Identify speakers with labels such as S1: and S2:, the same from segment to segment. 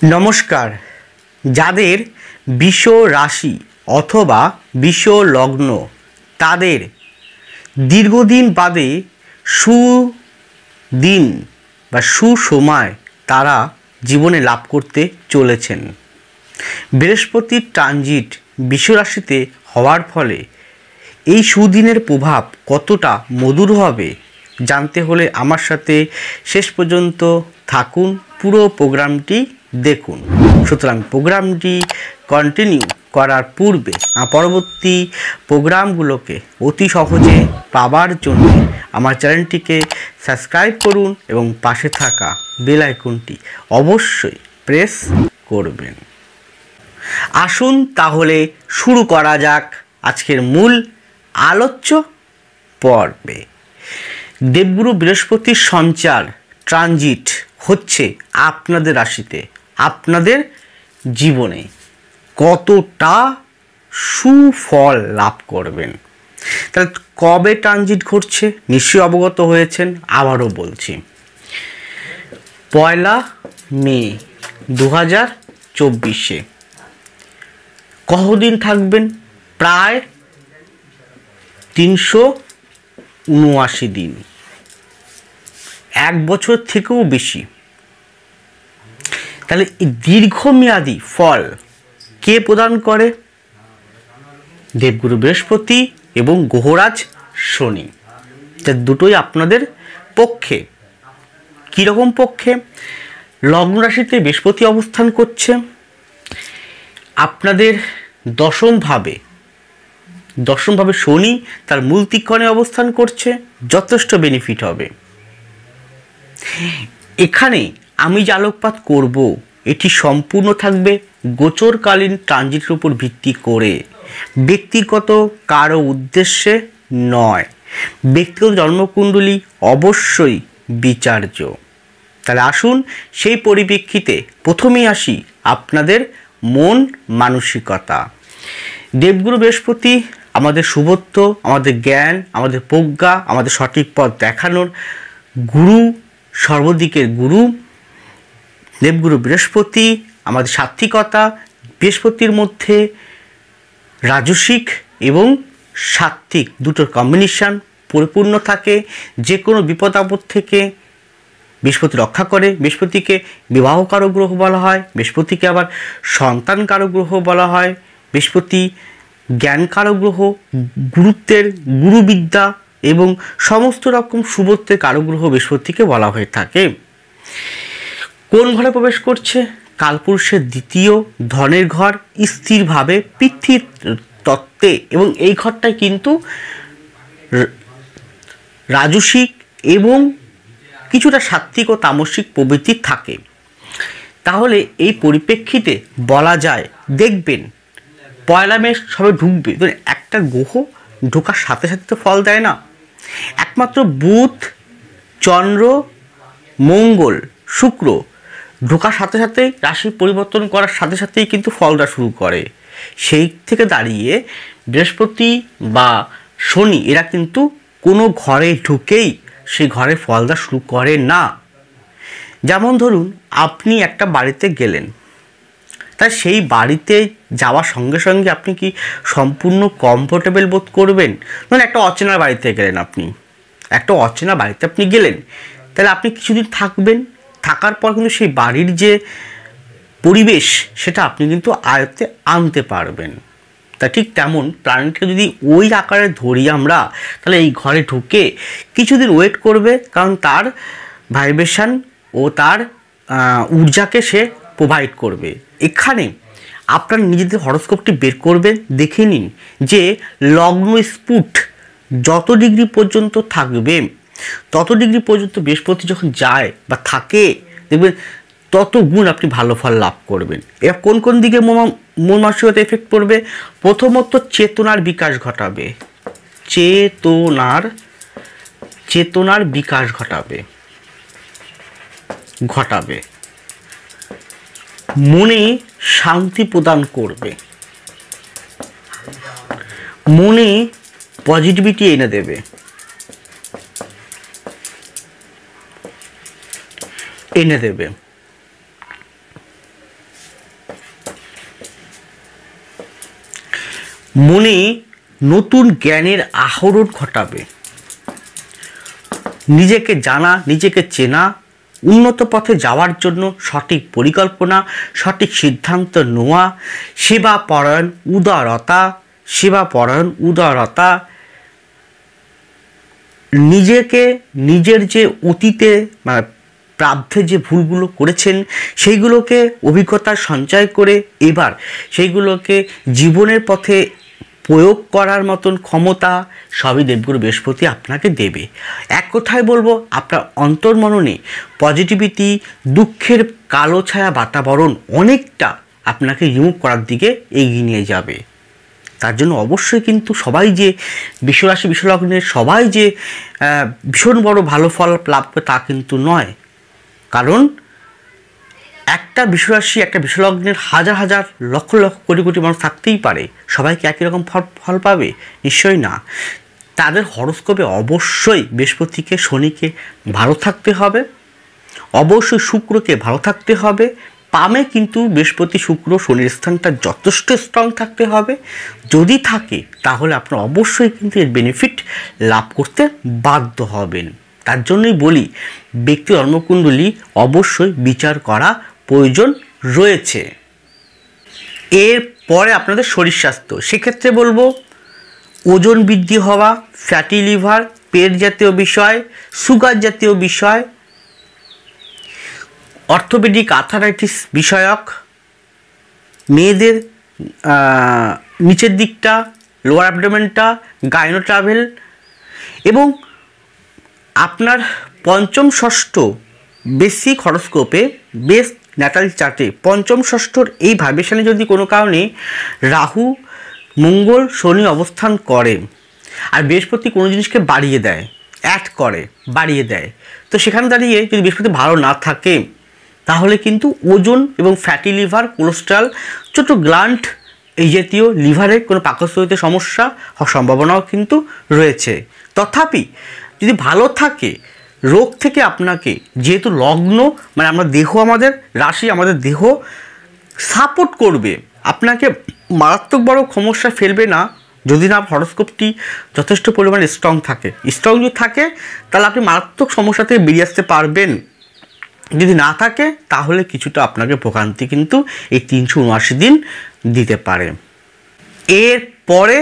S1: নমস্কার। যাদের বৃষ রাশি অথবা বৃষ লগ্ন তাদের দীর্ঘদিন বাদে সুদিন বা সুসময় তারা জীবনে লাভ করতে চলেছেন। বৃহস্পতির ট্রানজিট বৃষ রাশিতে হওয়ার ফলে এই সুদিনের প্রভাব কতটা মধুর হবে জানতে হলে আমার সাথে শেষ পর্যন্ত থাকুন, পুরো প্রোগ্রামটি দেখুন। সুতরাং প্রোগ্রামটি কন্টিনিউ করার পূর্বে পরবর্তী প্রোগ্রামগুলোকে অতি সহজে পাওয়ার জন্য আমার চ্যানেলটিকে সাবস্ক্রাইব করুন এবং পাশে থাকা বেল আইকনটি অবশ্যই প্রেস করবেন। আসুন তাহলে শুরু করা যাক আজকের মূল আলোচ্য পর্বে। দেবগুরু বৃহস্পতির সঞ্চার ট্রানজিট হচ্ছে আপনাদের রাশিতে, আপনাদের জীবনে কতটা সুফল লাভ করবেন। তাহলে কবে ট্রানজিট ঘটছে নিশ্চয়ই অবগত হয়েছেন। আবারও বলছি, 1 মে 2024 কতদিন থাকবেন? প্রায় 379 দিন, 1 বছর থেকেও বেশি। তাহলে এই দীর্ঘমেয়াদী ফল কে প্রদান করে? দেবগুরু বৃহস্পতি এবং গ্রহরাজ শনি। তা দুটোই আপনাদের পক্ষে। কীরকম পক্ষে? লগ্ন রাশিতে বৃহস্পতি অবস্থান করছে, আপনাদের দশমভাবে শনি তার মূল ত্রিকোণে অবস্থান করছে, যথেষ্ট বেনিফিট হবে। এখানে আমি যে আলোকপাত করব এটি সম্পূর্ণ থাকবে গোচরকালীন ট্রানজিটের উপর ভিত্তি করে, ব্যক্তিগত কারো উদ্দেশ্যে নয়। ব্যক্তিগত জন্মকুণ্ডলী অবশ্যই বিচার্য। তাহলে আসুন সেই পরিপ্রেক্ষিতে প্রথমেই আসি আপনাদের মন মানসিকতা। দেবগুরু বৃহস্পতি আমাদের শুভত্ব, আমাদের জ্ঞান, আমাদের প্রজ্ঞা, আমাদের সঠিক পথ দেখানোর গুরু, সর্বদিকের গুরু। দেবগুরু বৃহস্পতি আমাদের সাত্ত্বিকতা। বৃহস্পতির মধ্যে রাজসিক এবং সাত্ত্বিক দুটোর কম্বিনেশান পরিপূর্ণ থাকে। যে কোনো বিপদ আপদ থেকে বৃহস্পতি রক্ষা করে। বৃহস্পতিকে বিবাহকারক গ্রহ বলা হয়, বৃহস্পতিকে আবার সন্তানকারক গ্রহ বলা হয়। বৃহস্পতি জ্ঞানকারক গ্রহ, গুরুত্বের গুরুবিদ্যা এবং সমস্ত রকম শুভত্বের কারক গ্রহ বৃহস্পতিকে বলা হয়ে থাকে। কোন ঘরে প্রবেশ করছে? কালপুরুষের দ্বিতীয় ধনের ঘর, স্থিরভাবে পৃথিবীর তত্ত্বে, এবং এই ঘরটায় কিন্তু রাজসিক এবং কিছুটা সাত্ত্বিক ও তামসিক প্রবৃত্তি থাকে। তাহলে এই পরিপ্রেক্ষিতে বলা যায়, দেখবেন 1 মে সবে ঢুকবে, একটা গ্রহ ঢোকার সাথে সাথে তো ফল দেয় না। একমাত্র বুধ, চন্দ্র, মঙ্গল, শুক্র ঢোকার সাথে সাথেই রাশি পরিবর্তন করার সাথে সাথেই কিন্তু ফল দেওয়া শুরু করে। সেই থেকে দাঁড়িয়ে বৃহস্পতি বা শনি এরা কিন্তু কোনো ঘরে ঢুকেই সেই ঘরে ফল দেওয়া শুরু করে না। যেমন ধরুন, আপনি একটা বাড়িতে গেলেন, তাই সেই বাড়িতে যাওয়ার সঙ্গে সঙ্গে আপনি কি সম্পূর্ণ কমফোর্টেবল বোধ করবেন? মানে একটা অচেনা বাড়িতে গেলেন, আপনি গেলেন, তাহলে আপনি কিছুদিন থাকবেন। থাকার পর কিন্তু সেই বাড়ির যে পরিবেশ সেটা আপনি কিন্তু আয়ত্তে আনতে পারবেন। তা ঠিক তেমন প্ল্যানেটকে যদি ওই আকারে ধরি আমরা, তাহলে এই ঘরে ঢুকে কিছুদিন ওয়েট করবে, কারণ তার ভাইব্রেশন ও তার ঊর্জাকে সে প্রোভাইড করবে। এখানে আপনার নিজেদের হরোস্কোপটি বের করবেন, দেখে নিন যে লগ্ন স্পুট যত ডিগ্রি পর্যন্ত থাকবে, তত ডিগ্রি পর্যন্ত বৃহস্পতি যখন যায় বা থাকে, দেখবেন তত গুণ আপনি ভালো ফল লাভ করবেন। এবার কোন কোন দিকে মন মানসিকতা এফেক্ট পড়বে? প্রথমত চেতনার বিকাশ ঘটাবে, চেতনার বিকাশ ঘটাবে। মনে শান্তি প্রদান করবে, মনে পজিটিভিটি এনে দেবে। মনে নতুন জ্ঞানের আহরণ ঘটাবে। নিজেকে জানা, নিজেকে চেনা, উন্নত পথে যাওয়ার জন্য সঠিক পরিকল্পনা, সঠিক সিদ্ধান্ত নেওয়া, সেবাপরায়ণ উদারতা, নিজেকে নিজের যে অতীতে প্রাপ্যে যে ভুলগুলো করেছেন সেইগুলোকে অভিজ্ঞতার সঞ্চয় করে এবার সেইগুলোকে জীবনের পথে প্রয়োগ করার মতন ক্ষমতা সবই দেবগুরু বৃহস্পতি আপনাকে দেবে। এক কথায় বলবো, আপনার অন্তর্মননে পজিটিভিটি, দুঃখের কালো ছায়া বাতাবরণ অনেকটা আপনাকে রিমুভ করার দিকে এগিয়ে নিয়ে যাবে। তার জন্য অবশ্যই কিন্তু সবাই যে বিশ্বরাশি বিশ্বলগ্নের সবাই যে ভীষণ বড় ভালো ফল লাভ করে তা কিন্তু নয়। কারণ একটা বিশ্বরাশি, একটা বিশ্বলগ্নের হাজার হাজার লক্ষ লক্ষ কোটি কোটি মানুষ থাকতেই পারে, সবাইকে একই রকম ফল পাবে? নিশ্চয়ই না। তাদের হরোস্কোপে অবশ্যই বৃহস্পতিকে, শনিকে ভালো থাকতে হবে, অবশ্যই শুক্রকে ভালো থাকতে হবে, পামে কিন্তু বৃহস্পতি, শুক্র, শনির স্থানটা যথেষ্ট স্ট্রং থাকতে হবে। যদি থাকে তাহলে আপনারা অবশ্যই কিন্তু এর বেনিফিট লাভ করতে বাধ্য হবেন। তার জন্যই বলি, ব্যক্তি জন্মকুণ্ডলী অবশ্যই বিচার করা প্রয়োজন রয়েছে। এরপরে আপনাদের শরীর স্বাস্থ্য, সেক্ষেত্রে বলবো ওজন বৃদ্ধি হওয়া, ফ্যাটি লিভার, পেট জাতীয় বিষয়, সুগার জাতীয় বিষয়, অর্থোপেডিক আর্থারাইটিস বিষয়ক, মেয়েদের নিচের দিকটা, লোয়ার অ্যাবডোমেনটা, গাইনো ট্রাভেল, এবং আপনার পঞ্চম ষষ্ঠ বেসিক হরোস্কোপে, বেস ন্যাটাল চার্টে পঞ্চম ষষ্ঠর এই ভাইব্রেশনে যদি কোনো কারণে রাহু, মঙ্গল, শনি অবস্থান করে আর বৃহস্পতি কোনো জিনিসকে বাড়িয়ে দেয়, অ্যাড করে, বাড়িয়ে দেয়, তো সেখানে দাঁড়িয়ে যদি বৃহস্পতি ভালো না থাকে তাহলে কিন্তু ওজন এবং ফ্যাটি লিভার, কোলেস্ট্রল, ছোট গ্ল্যান্ড এই জাতীয় লিভারের কোনো পাকস্থলীতে সমস্যা হওয়ার সম্ভাবনাও কিন্তু রয়েছে। তথাপি যদি ভালো থাকে, রোগ থেকে আপনাকে, যেহেতু লগ্ন মানে আমরা দেহ, আমাদের রাশি, আমাদের দেহ সাপোর্ট করবে, আপনাকে মারাত্মক বড় সমস্যা ফেলবে না যদি না হরোস্কোপটি যথেষ্ট পরিমাণে স্ট্রং থাকে। স্ট্রং যদি থাকে তাহলে আপনি মারাত্মক সমস্যা থেকে বেরিয়ে আসতে পারবেন। যদি না থাকে তাহলে কিছুটা আপনাকে ভোগান্তি কিন্তু এই 379 দিন দিতে পারে। এরপরে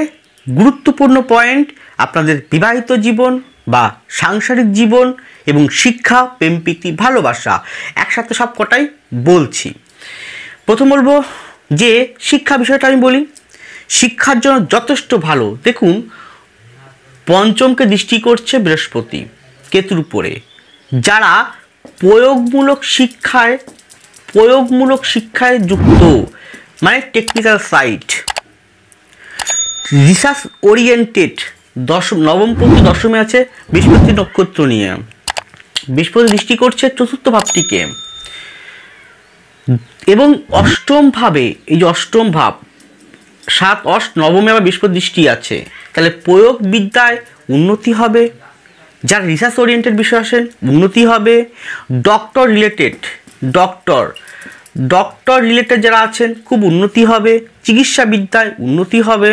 S1: গুরুত্বপূর্ণ পয়েন্ট, আপনাদের বিবাহিত জীবন বা সাংসারিক জীবন এবং শিক্ষা, প্রেম প্রীতি, ভালোবাসা, একসাথে সব কটাই বলছি। প্রথম বলবো যে শিক্ষা বিষয়টা আমি বলি, শিক্ষার জন্য যথেষ্ট ভালো। দেখুন, পঞ্চমকে দৃষ্টি করছে বৃহস্পতি কেতুর উপরে। যারা প্রয়োগমূলক শিক্ষায় যুক্ত, মানে টেকনিক্যাল সাইড, রিসার্চ ওরিয়েন্টেড, নবমপতি দশমে আছে বৃহস্পতি নক্ষত্র নিয়ে, বৃহস্পতি দৃষ্টি করছে চতুর্থ ভাবটিকে, এবং অষ্টম ভাবে, এই যে অষ্টম ভাব 7, 8, নবমে আবার বৃহস্পতি দৃষ্টি আছে, তাহলে প্রয়োগ বিদ্যায় উন্নতি হবে। যারা রিসার্চ ওরিয়েন্টেড বিষয় আসেন উন্নতি হবে। ডক্টর রিলেটেড যারা আছেন খুব উন্নতি হবে। চিকিৎসা বিদ্যায় উন্নতি হবে।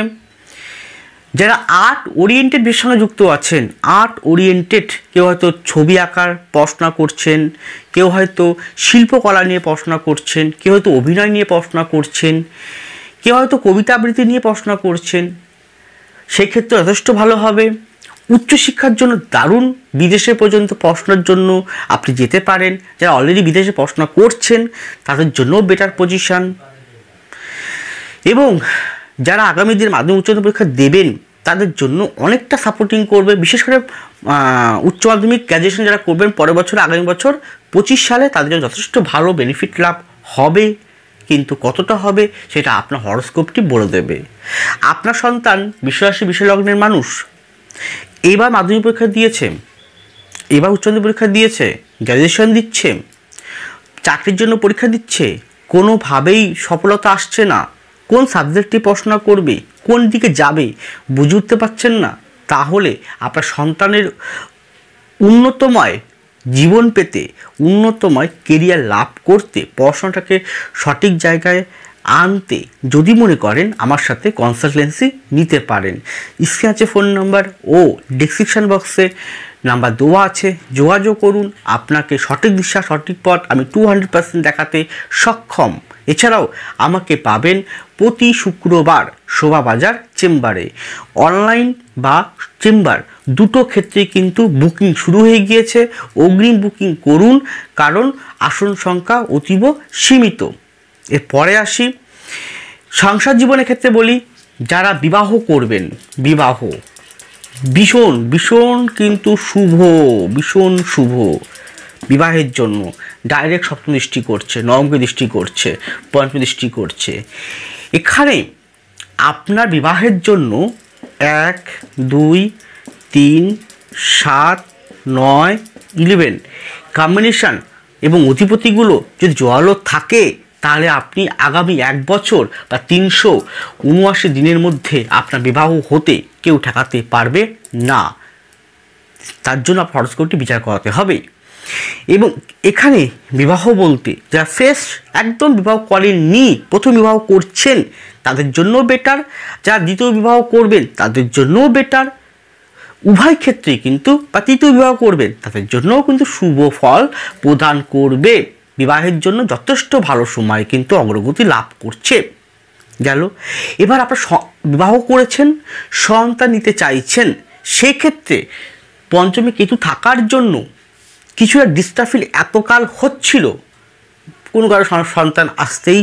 S1: যারা আর্ট ওরিয়েন্টেড বিষয়ের সঙ্গে যুক্ত আছেন, আর্ট ওরিয়েন্টেড, কেউ হয়তো ছবি আঁকার পড়াশোনা করছেন, কেউ হয়তো শিল্পকলা নিয়ে পড়াশোনা করছেন, কেউ হয়তো অভিনয় নিয়ে পড়াশোনা করছেন, কেউ হয়তো কবিতা আবৃত্তি নিয়ে পড়াশোনা করছেন, সেক্ষেত্রে যথেষ্ট ভালো হবে। উচ্চশিক্ষার জন্য দারুণ, বিদেশে পর্যন্ত পড়াশোনার জন্য আপনি যেতে পারেন। যারা অলরেডি বিদেশে পড়াশোনা করছেন তাদের জন্যও বেটার পজিশান। এবং যারা আগামী দিনে মাধ্যমিক উচ্চ মাধ্যমিক পরীক্ষা দেবেন তাদের জন্য অনেকটা সাপোর্টিং করবে। বিশেষ করে উচ্চ মাধ্যমিক গ্র্যাজুয়েশন যারা করবেন পরের বছর, আগামী বছর 25 সালে, তাদের জন্য যথেষ্ট ভালো বেনিফিট লাভ হবে। কিন্তু কতটা হবে সেটা আপনার হরোস্কোপটি বলে দেবে। আপনার সন্তান বিশ্বরাশি বিশ্বলগ্নের মানুষ, এবার মাধ্যমিক পরীক্ষা দিয়েছে, এবার উচ্চ মাধ্যমিক পরীক্ষা দিয়েছে, গ্র্যাজুয়েশন দিচ্ছে, চাকরির জন্য পরীক্ষা দিচ্ছে, কোনোভাবেই সফলতা আসছে না, কোন সাবজেক্টে পড়াশোনা করবে, কোন দিকে যাবে বুঝে উঠতে পারছেন না, তাহলে আপনার সন্তানের উন্নতময় জীবন পেতে, উন্নতময় কেরিয়ার লাভ করতে, পড়াশোনাটাকে সঠিক জায়গায় আনতে যদি মনে করেন আমার সাথে কনসালটেন্সি নিতে পারেন। স্ক্রিনে আছে ফোন নাম্বার ও ডেসক্রিপশন বক্সে নাম্বার দেওয়া আছে, যোগাযোগ করুন। আপনাকে সঠিক দিশা সঠিক পথ আমি 200% দেখাতে সক্ষম। এছাড়াও আমাকে পাবেন প্রতি শুক্রবার শোভাবাজার চেম্বারে। অনলাইন বা চেম্বার দুটো ক্ষেত্রে কিন্তু বুকিং শুরু হয়ে গিয়েছে, অগ্রিম বুকিং করুন, কারণ আসন সংখ্যা অতীব সীমিত। এরপরে আসি সংসার জীবনের ক্ষেত্রে বলি, যারা বিবাহ করবেন, বিবাহ ভীষণ ভীষণ কিন্তু শুভ, ভীষণ শুভ বিবাহের জন্য। ডাইরেক্ট সপ্তম দৃষ্টি করছে, নবমকে দৃষ্টি করছে, পঞ্চম দৃষ্টি করছে। এখানে আপনার বিবাহের জন্য 1, 2, 3, 7, 9, 11 কম্বিনেশান এবং অধিপতিগুলো যদি জোয়ালো থাকে, তাহলে আপনি আগামী 1 বছর বা 379 দিনের মধ্যে আপনার বিবাহ হতে কেউ ঠেকাতে পারবে না। তার জন্য আপনার হরস্কোপটি বিচার করাতে হবে। এবং এখানে বিবাহ বলতে যারা ফ্রেশ একদম বিবাহ করেননি, প্রথম বিবাহ করছেন তাদের জন্য বেটার, যারা দ্বিতীয় বিবাহ করবেন তাদের জন্যও বেটার, উভয় ক্ষেত্রেই কিন্তু, বা তৃতীয় বিবাহ করবেন তাদের জন্যও কিন্তু শুভ ফল প্রদান করবে। বিবাহের জন্য যথেষ্ট ভালো সময় কিন্তু অগ্রগতি লাভ করছে। গেল। এবার আপনার বিবাহ করেছেন, সন্তান নিতে চাইছেন, সেক্ষেত্রে পঞ্চমে কেতু থাকার জন্য কিছুটা ডিস্টার্ব ফিল এতকাল হচ্ছিল, কোনো কারণে সন্তান আসতেই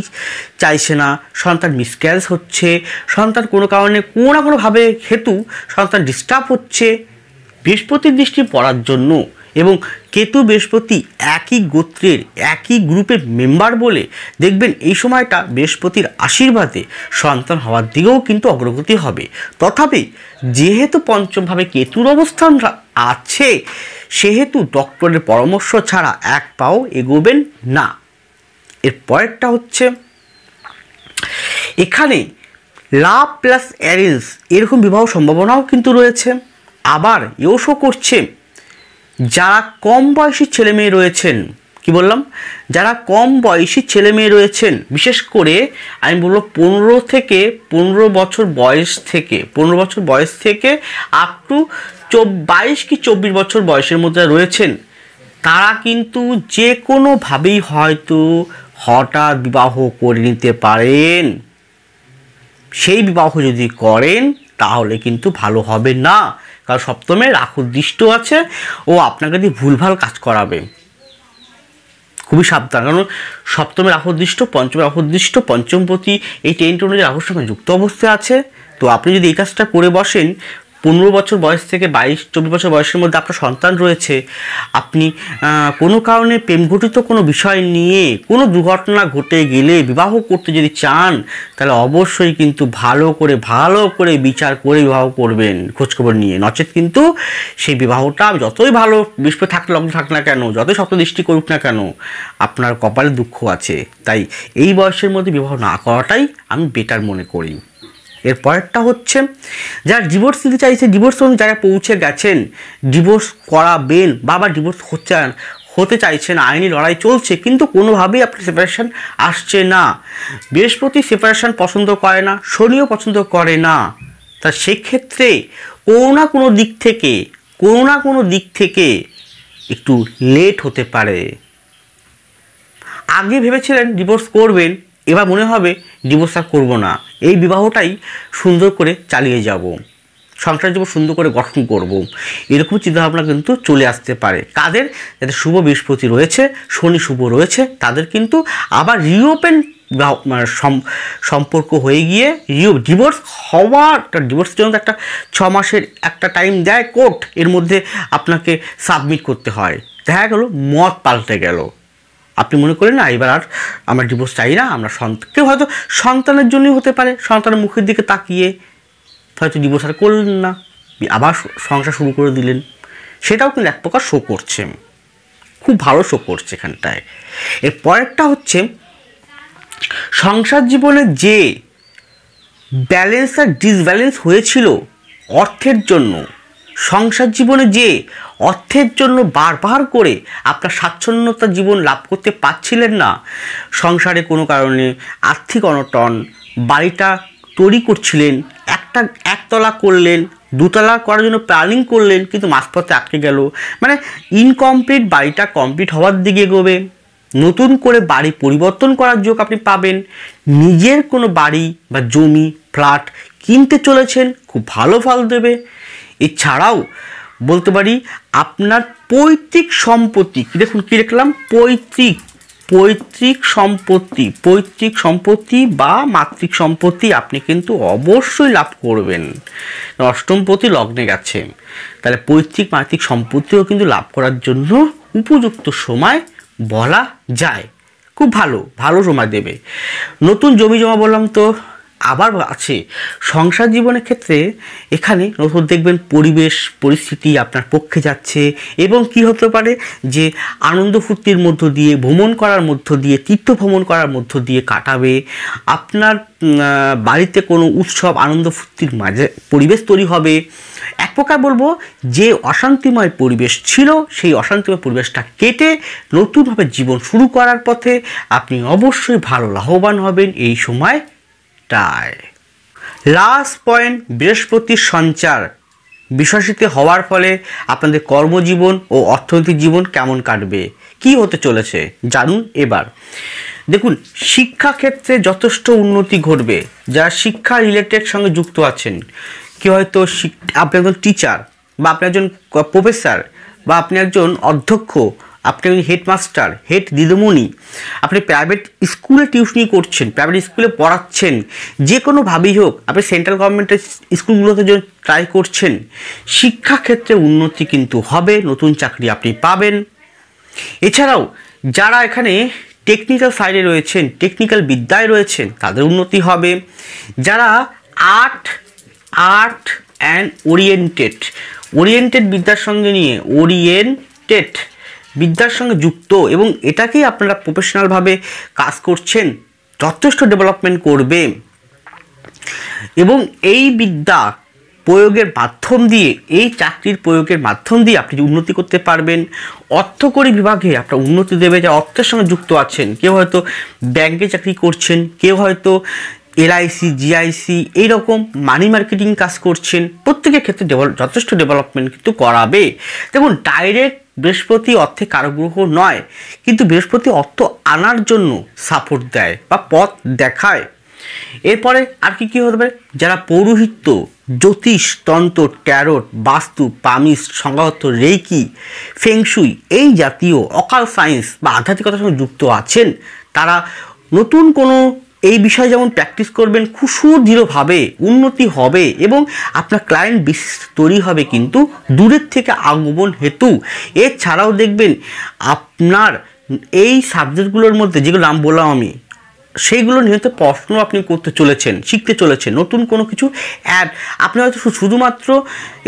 S1: চাইছে না, সন্তান মিসক্যারেজ হচ্ছে, সন্তান কোনো কারণে কোনো না কোনোভাবে হেতু সন্তান ডিস্টার্ব হচ্ছে। বৃহস্পতির দৃষ্টি পড়ার জন্য এবং কেতু বৃহস্পতি একই গোত্রের একই গ্রুপের মেম্বার বলে দেখবেন এই সময়টা বৃহস্পতির আশীর্বাদে সন্তান হওয়ার দিকেও কিন্তু অগ্রগতি হবে। তথাপি যেহেতু পঞ্চমভাবে কেতুর অবস্থান আছে, সেহেতু ডক্টরের পরামর্শ ছাড়া এক পাও এগোবেন না। এর পরেরটা হচ্ছে এখানে লাভ প্লাস অ্যারেঞ্জ এরকম বিবাহ সম্ভাবনাও কিন্তু রয়েছে। আবার এও শো করছে যারা কম বয়সী ছেলে মেয়ে রয়েছেন, কি বললাম, যারা কম বয়সী ছেলে মেয়ে রয়েছেন, বিশেষ করে আমি বলবো 15 বছর বয়স থেকে আপ টু 22 কি 24 বছর বয়সের মধ্যে রয়েছেন, তারা কিন্তু যে কোনোভাবেই হয়তো হঠাৎ বিবাহ করে নিতে পারেন। সেই বিবাহ যদি করেন তাহলে কিন্তু ভালো হবে না, কারণ সপ্তমে রাহু দৃষ্ট আছে ও আপনাকে দিয়ে ভুলভাল কাজ করাবে। খুবই সাবধান, কারণ সপ্তমে রাহু দৃষ্ট, পঞ্চমে রাহু দৃষ্ট, পঞ্চমপতি এই 10 অনুযায়ী রাহুর সঙ্গে যুক্ত অবস্থায় আছে। তো আপনি যদি এই কাজটা করে বসেন, 15 বছর বয়স থেকে 22-24 বছর বয়সের মধ্যে আপনার সন্তান রয়েছে, আপনি কোনো কারণে প্রেমঘটিত কোনো বিষয় নিয়ে কোনো দুর্ঘটনা ঘটে গেলে বিবাহ করতে যদি চান, তাহলে অবশ্যই কিন্তু ভালো করে বিচার করে বিবাহ করবেন, খোঁজখবর নিয়ে। নচেত কিন্তু সেই বিবাহটা যতই ভালো বৃহস্পতি থাকলে লগ্ন থাক না কেন, যতই সপ্তম দৃষ্টি করুক না কেন, আপনার কপালে দুঃখ আছে। তাই এই বয়সের মধ্যে বিবাহ না করাটাই আমি বেটার মনে করি। এর পরেরটা হচ্ছে যারা ডিভোর্স নিতে চাইছে, ডিভোর্স যারা পৌঁছে গেছেন, ডিভোর্স করাবেন বা ডিভোর্স হতে চাইছেন, আইনি লড়াই চলছে, কিন্তু কোনোভাবেই আপনার সেপারেশন আসছে না। বৃহস্পতি সেপারেশন পছন্দ করে না, শনিও পছন্দ করে না। তা সেক্ষেত্রে কোনো না কোনো দিক থেকে একটু লেট হতে পারে। আগে ভেবেছিলেন ডিভোর্স করবেন, এবার মনে হবে ডিভোর্স আর করবো না, এই বিবাহটাই সুন্দর করে চালিয়ে যাব, সংসার জীবন সুন্দর করে গঠন করব, এরকম চিন্তাভাবনা কিন্তু চলে আসতে পারে। কাদের? যাদের শুভ বৃহস্পতি রয়েছে, শনি শুভ রয়েছে, তাদের কিন্তু আবার রিওপেন সম্পর্ক হয়ে গিয়ে ডিভোর্স হওয়ার, ডিভোর্সের জন্য একটা 6 মাসের একটা টাইম দেয় কোর্ট, এর মধ্যে আপনাকে সাবমিট করতে হয়। দেখা গেল মত পাল্টে গেল, আপনি মনে করেন না এবার আর আমরা ডিভোর্স চাই না, আমরা কেউ হয়তো সন্তানের জন্যই হতে পারে, সন্তানের মুখের দিকে তাকিয়ে হয়তো ডিভোর্স আর করলেন না, আবার সংসার শুরু করে দিলেন। সেটাও কিন্তু এক প্রকার শো করছে, খুব ভালো শো করছে এখানটায়। এর পরেরটা হচ্ছে সংসার জীবনে যে ব্যালেন্স আর ডিসব্যালেন্স হয়েছিল অর্থের জন্য, সংসার জীবনে যে অর্থের জন্য বারবার করে আপনার স্বাচ্ছন্দ্যতা জীবন লাভ করতে পারছিলেন না, সংসারে কোনো কারণে আর্থিক অনটন, বাড়িটা তৈরি করছিলেন, একতলা করলেন, দুতলা করার জন্য প্ল্যানিং করলেন, কিন্তু মাঝপথে আটকে গেল, মানে ইনকমপ্লিট বাড়িটা কমপ্লিট হওয়ার দিকে এগোবে, নতুন করে বাড়ি পরিবর্তন করার যোগ আপনি পাবেন, নিজের কোনো বাড়ি বা জমি ফ্ল্যাট কিনতে চলেছেন, খুব ভালো ফল দেবে। এছাড়াও বলতে পারি আপনার পৈতৃক সম্পত্তি, দেখুন কী লিখলাম, পৈতৃক সম্পত্তি বা মাতৃক সম্পত্তি আপনি কিন্তু অবশ্যই লাভ করবেন। অষ্টমপতি লগ্নে গেছে, তাহলে পৈতৃক মাতৃক সম্পত্তিও কিন্তু লাভ করার জন্য উপযুক্ত সময় বলা যায়। খুব ভালো সময় দেবে। নতুন জমি জমা বললাম তো, আবার আছে সংসার জীবনের ক্ষেত্রে এখানে নতুন দেখবেন পরিবেশ পরিস্থিতি আপনার পক্ষে যাচ্ছে, এবং কি হতে পারে যে আনন্দ ফুর্তির মধ্য দিয়ে, ভ্রমণ করার মধ্য দিয়ে, তীর্থ ভ্রমণ করার মধ্য দিয়ে কাটাবে। আপনার বাড়িতে কোনো উৎসব আনন্দ ফুর্তির মাঝে পরিবেশ তৈরি হবে। এক প্রকার বলবো যে অশান্তিময় পরিবেশ ছিল, সেই অশান্তিময় পরিবেশটা কেটে নতুনভাবে জীবন শুরু করার পথে আপনি অবশ্যই ভালো লাভবান হবেন এই সময়। লাস্ট পয়েন্ট, বৃহস্পতির সঞ্চার বিশ্বসিতে হওয়ার ফলে আপনাদের কর্মজীবন ও অর্থনৈতিক জীবন কেমন কাটবে, কি হতে চলেছে জানুন এবার। দেখুন, শিক্ষাক্ষেত্রে যথেষ্ট উন্নতি ঘটবে। যারা শিক্ষা রিলেটেড সঙ্গে যুক্ত আছেন, কি হয়তো আপনি একজন টিচার, বা আপনি একজন প্রফেসর, বা আপনি একজন অধ্যক্ষ, আপনি হেডমাস্টার, হেড দিদিমণি, আপনি প্রাইভেট স্কুলে টিউশনি করছেন, প্রাইভেট স্কুলে পড়াচ্ছেন, যে কোনোভাবেই হোক আপনি সেন্ট্রাল গভর্নমেন্টের স্কুলগুলোতে জন্য ট্রাই করছেন, শিক্ষাক্ষেত্রে উন্নতি কিন্তু হবে, নতুন চাকরি আপনি পাবেন। এছাড়াও যারা এখানে টেকনিক্যাল সাইডে রয়েছেন, টেকনিক্যাল বিদ্যায় রয়েছেন, তাদের উন্নতি হবে। যারা আর্ট অ্যান্ড ওরিয়েন্টেড বিদ্যার সঙ্গে নিয়ে বিদ্যার সঙ্গে যুক্ত, এবং এটাকেই আপনারা প্রফেশনালভাবে কাজ করছেন, যথেষ্ট ডেভেলপমেন্ট করবে। এবং এই বিদ্যা প্রয়োগের মাধ্যম দিয়ে, এই চাকরির প্রয়োগের মাধ্যম দিয়ে আপনি উন্নতি করতে পারবেন। অর্থকরী বিভাগে আপনার উন্নতি দেবে, যা অর্থের সঙ্গে যুক্ত আছেন। কেউ হয়তো ব্যাংকে চাকরি করছেন, কেউ হয়তো এলআইসি, জিআইসি, এইরকম মানি মার্কেটিং কাজ করছেন, প্রত্যেকের ক্ষেত্রে যথেষ্ট ডেভেলপমেন্ট কিন্তু করাবে। দেখুন, ডাইরেক্ট বৃহস্পতি অর্থে কারক গ্রহ নয়, কিন্তু বৃহস্পতি অর্থ আনার জন্য সাপোর্ট দেয় বা পথ দেখায়। এরপরে আর কি হতে পারে, যারা পৌরোহিত্য, জ্যোতিষ, তন্ত্র, ট্যারোট, বাস্তু, পামিস, সংজ্ঞাহত্ব, রেইকি, ফেংশুই, এই জাতীয় অকাল সায়েন্স বা আধ্যাত্মিকতার সঙ্গে যুক্ত আছেন, তারা নতুন কোনো এই বিষয়ে যেমন প্র্যাকটিস করবেন, খুব সুদৃঢ়ভাবে উন্নতি হবে, এবং আপনার ক্লায়েন্ট বেসিস তৈরি হবে কিন্তু দূরের থেকে আগমন হেতু। এছাড়াও দেখবেন আপনার এই সাবজেক্টগুলোর মধ্যে যেগুলো নাম বললাম আমি, সেইগুলো নিয়ে প্রশ্ন আপনি করতে চলেছেন, শিখতে চলেছেন, নতুন কোনো কিছু অ্যাড। আপনি হয়তো শুধুমাত্র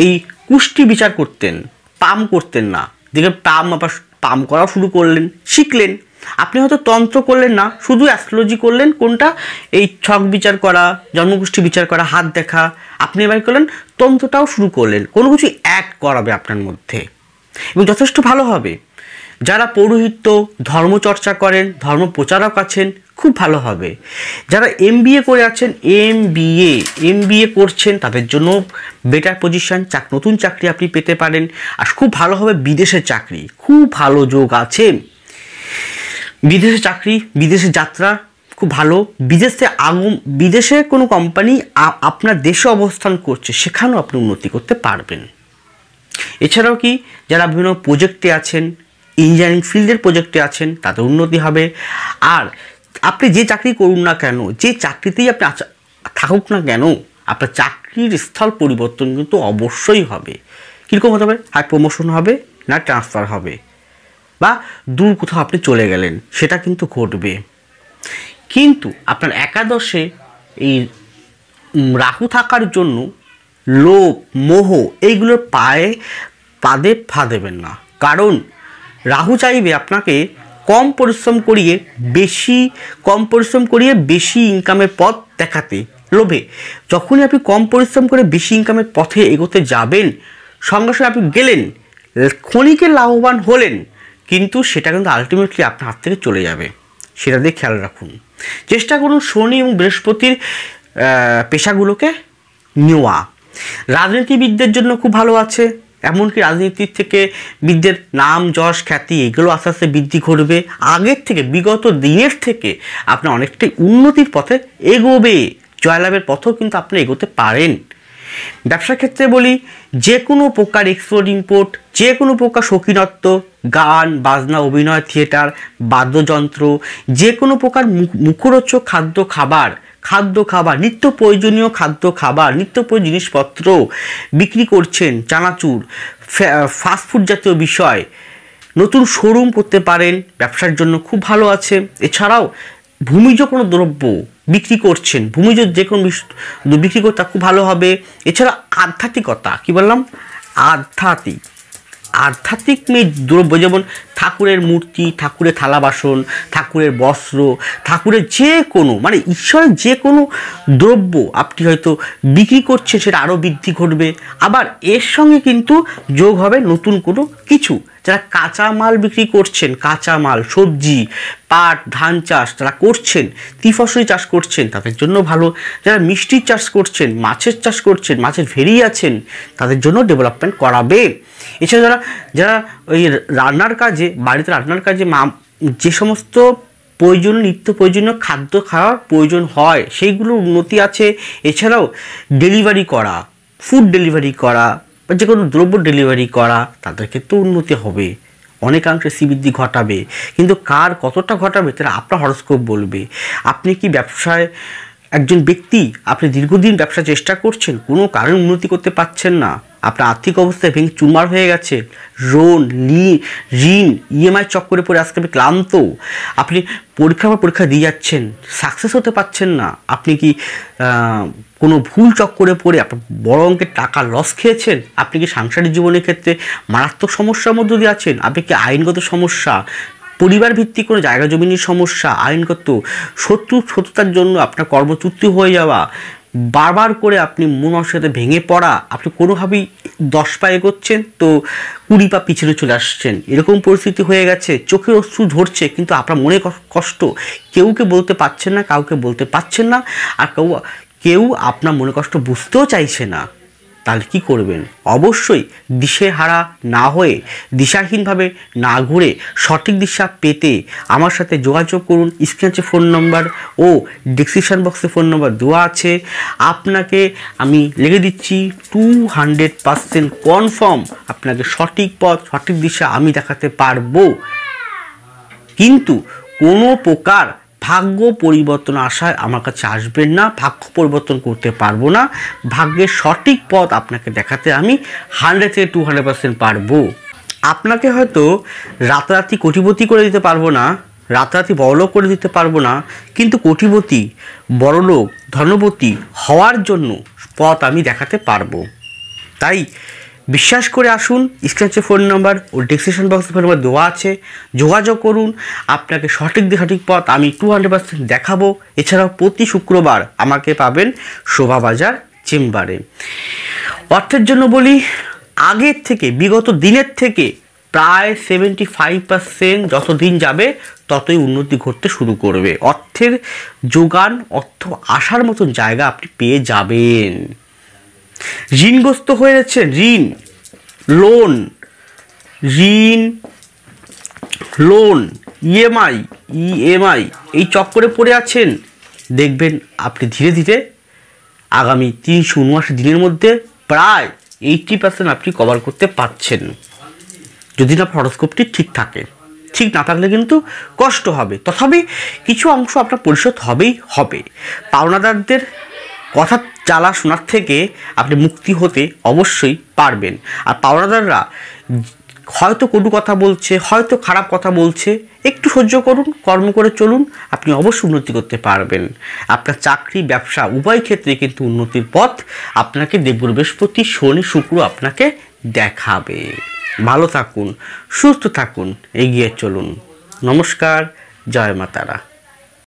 S1: এই কুষ্টি বিচার করতেন, পাম করতেন না, দেখে পাম করাও শুরু করলেন, শিখলেন। আপনি হয়তো তন্ত্র করলেন না, শুধু অ্যাস্ট্রোলজি করলেন, কোনটা এই ছক বিচার করা, জন্মগোষ্ঠী বিচার করা, হাত দেখা, আপনি এবার করলেন তন্ত্রটাও শুরু করলেন, কোনো কিছু অ্যাড করাবে আপনার মধ্যে, এবং যথেষ্ট ভালো হবে। যারা পৌরোহিত্য, ধর্মচর্চা করেন, ধর্ম প্রচারক আছেন, খুব ভালো হবে। যারা এমবিএ করে আছেন, এমবিএ করছেন, তাদের জন্য বেটার পজিশন, নতুন চাকরি আপনি পেতে পারেন। আর খুব ভালো হবে বিদেশের চাকরি, খুব ভালো যোগ আছে। বিদেশে চাকরি, বিদেশে যাত্রা খুব ভালো। বিদেশে কোনো কোম্পানি আপনার দেশে অবস্থান করছে, সেখানেও আপনি উন্নতি করতে পারবেন। এছাড়াও কি, যারা বিভিন্ন প্রজেক্টে আছেন, ইঞ্জিনিয়ারিং ফিল্ডের প্রজেক্টে আছেন, তাদের উন্নতি হবে। আর আপনি যে চাকরি করুন না কেন, যে চাকরিতেই আপনি থাকুক না কেন, আপনার চাকরির স্থল পরিবর্তন কিন্তু অবশ্যই হবে। কীরকম হতে পারে, হাই প্রমোশন হবে, না ট্রান্সফার হবে, বা দূর কোথাও আপনি চলে গেলেন, সেটা কিন্তু ঘটবে। কিন্তু আপনার একাদশে এই রাহু থাকার জন্য লোভ, মোহ, এইগুলোর পাদে পা দেবেন না। কারণ রাহু চাইবে আপনাকে কম পরিশ্রম করিয়ে বেশি ইনকামের পথ দেখাতে, লোভে। যখনই আপনি কম পরিশ্রম করে বেশি ইনকামের পথে এগোতে যাবেন, সঙ্গে সঙ্গে আপনি গেলেন, ক্ষণিকের লাভবান হলেন, কিন্তু সেটা কিন্তু আলটিমেটলি আপনার হাত থেকে চলে যাবে। সেটা দিয়ে খেয়াল রাখুন। চেষ্টা করুন শনি এবং বৃহস্পতির পেশাগুলোকে নেওয়া। রাজনীতিবিদদের জন্য খুব ভালো আছে, এমনকি রাজনীতির থেকে বিদ্যের নাম যশ খ্যাতি এগুলো আস্তে আস্তে বৃদ্ধি ঘটবে। আগের থেকে বিগত দিনের থেকে আপনার অনেকটাই উন্নতির পথে এগোবে, জয়লাভের পথেও কিন্তু আপনি এগোতে পারেন। ব্যবসার ক্ষেত্রে বলি, যে কোনো প্রকার এক্সপোর্ট ইম্পোর্ট, যে কোনো প্রকার শৌখিনত্ব, গান বাজনা, অভিনয়, থিয়েটার, বাদ্যযন্ত্র, যে কোনো প্রকার মুখরোচক খাদ্য খাবার, নিত্য প্রয়োজনীয় খাদ্য খাবার, নিত্য প্রয়োজনীয় জিনিসপত্র বিক্রি করছেন, চানাচুর, ফাস্টফুড জাতীয় বিষয়, নতুন শোরুম করতে পারেন, ব্যবসার জন্য খুব ভালো আছে। এছাড়াও ভূমিজ কোনো দ্রব্য বিক্রি করছেন, ভূমিজ যে কোনো বিক্রি করতে খুব ভালো হবে। এছাড়া আধ্যাত্মিকতা, কি বললাম, আধ্যাত্মিক দ্রব্য, যেমন ঠাকুরের মূর্তি, ঠাকুরের থালা বাসন, ঠাকুরের বস্ত্র, ঠাকুরের যে কোনো মানে ঈশ্বরের যে কোনো দ্রব্য আপনি হয়তো বিক্রি করছেন, সেটা আরও বৃদ্ধি ঘটবে। আবার এর সঙ্গে কিন্তু যোগ হবে নতুন কোনো কিছু। যারা কাঁচা মাল বিক্রি করছেন, কাঁচা মাল, সবজি, পাট, ধান চাষ যারা করছেন, ত্রিফসলি চাষ করছেন, তাদের জন্য ভালো। যারা মিষ্টির চাষ করছেন, মাছের চাষ করছেন, মাছের ভেড়ি আছেন, তাদের জন্য ডেভেলপমেন্ট করাবে। এছাড়া যারা ওই রান্নার কাজে, বাড়িতে রান্নার কাজে যে সমস্ত নিত্য প্রয়োজনীয় খাদ্য খাওয়ার প্রয়োজন হয়, সেইগুলোর উন্নতি আছে। এছাড়াও ডেলিভারি করা, ফুড ডেলিভারি করা বা যে কোনো দ্রব্য ডেলিভারি করা, তাদের ক্ষেত্রেও উন্নতি হবে, অনেকাংশে শ্রীবৃদ্ধি ঘটাবে। কিন্তু কার কতটা ঘটাবে তারা আপনার হরস্কোপ বলবে। আপনি কি ব্যবসায় একজন ব্যক্তি, আপনি দীর্ঘদিন ব্যবসা চেষ্টা করছেন, কোনো কারণে উন্নতি করতে পারছেন না, আপনার আর্থিক অবস্থায় ভেঙে চুরমার হয়ে গেছে, ঋণ ইএমআই চক্করে পড়ে আজকে আপনি ক্লান্ত, আপনি পরীক্ষা দিয়ে যাচ্ছেন, সাকসেস হতে পারছেন না, আপনি কি কোনো ভুল চক্করে পড়ে আপনার বড় অঙ্কের টাকা লস খেয়েছেন, আপনি কি সাংসারিক জীবনের ক্ষেত্রে মারাত্মক সমস্যার মধ্য দিয়ে আছেন, আপনি কি আইনগত সমস্যা, পরিবার ভিত্তিক কোনো জায়গা জমিনের সমস্যা, আইনগত শত্রুতার জন্য আপনার কর্মচ্যুতি হয়ে যাওয়া, বারবার করে আপনি মনের সাথে ভেঙে পড়া, আপনি কোনোভাবেই 10 পা এগোচ্ছেন তো 20 পা পিছনে চলে আসছেন, এরকম পরিস্থিতি হয়ে গেছে, চোখের অশ্রু ঝরছে, কিন্তু আপনার মনে কষ্ট কাউকে বলতে পারছেন না, আর কেউ আপনার মনে কষ্ট বুঝতেও চাইছে না। তাহলে কি করবেন? অবশ্যই দিশেহারা না হয়ে, দিশাহীনভাবে না ঘুরে সঠিক দিশা পেতে আমার সাথে যোগাযোগ করুন। স্ক্রিনে ফোন নম্বর ও ডেসক্রিপশন বক্সে ফোন নম্বর দেওয়া আছে। আপনাকে আমি লিখে দিচ্ছি 200% কনফার্ম আপনাকে সঠিক পথ, সঠিক দিশা আমি দেখাতে পারবো। কিন্তু কোনো প্রকার ভাগ্য পরিবর্তন আশায় আমার কাছে আসবেন না, ভাগ্য পরিবর্তন করতে পারবো না। ভাগ্যের সঠিক পথ আপনাকে দেখাতে আমি 100 থেকে 200% পারবো। আপনাকে হয়তো রাতারাতি কোটিপতি করে দিতে পারবো না, রাতারাতি বড়লোক করে দিতে পারবো না, কিন্তু কোটিপতি, বড়লোক, ধনপতি হওয়ার জন্য পথ আমি দেখাতে পারবো। তাই বিশ্বাস করে আসুন। স্ক্রিনে ফোন নাম্বার ও ডেসক্রিপশন বক্সে ফোন নাম্বার দেওয়া আছে, যোগাযোগ করুন। আপনাকে সঠিক পথ আমি 200% দেখাবো। এছাড়াও প্রতি শুক্রবার আমাকে পাবেন শোভাবাজার চেম্বারে। অর্থের জন্য বলি, আগের থেকে, বিগত দিনের থেকে প্রায় 75% যত দিন যাবে ততই উন্নতি ঘটতে শুরু করবে। অর্থের যোগান, অর্থ আসার মতন জায়গা আপনি পেয়ে যাবেন। ঋণগ্রস্ত হয়ে যাচ্ছেন, লোন ইএমআই এই চক্করে পড়ে আছেন, দেখবেন আপনি ধীরে ধীরে আগামী 379 দিনের মধ্যে প্রায় 80% আপনি কভার করতে পারছেন, যদি না হরস্কোপটি ঠিক থাকে। ঠিক না থাকলে কিন্তু কষ্ট হবে, তথাপি কিছু অংশ আপনার পরিশোধ হবে। পাওনাদারদের কথা জ্বালা শোনার থেকে আপনি মুক্তি হতে অবশ্যই পারবেন। আর পাওনাদাররা হয়তো কটু কথা বলছে, হয়তো খারাপ কথা বলছে, একটু সহ্য করুন, কর্ম করে চলুন, আপনি অবশ্যই উন্নতি করতে পারবেন। আপনার চাকরি, ব্যবসা উভয় ক্ষেত্রে কিন্তু উন্নতির পথ আপনাকে দেবগুরু বৃহস্পতি, শনি, শুক্র আপনাকে দেখাবে। ভালো থাকুন, সুস্থ থাকুন, এগিয়ে চলুন। নমস্কার, জয় মা তারা।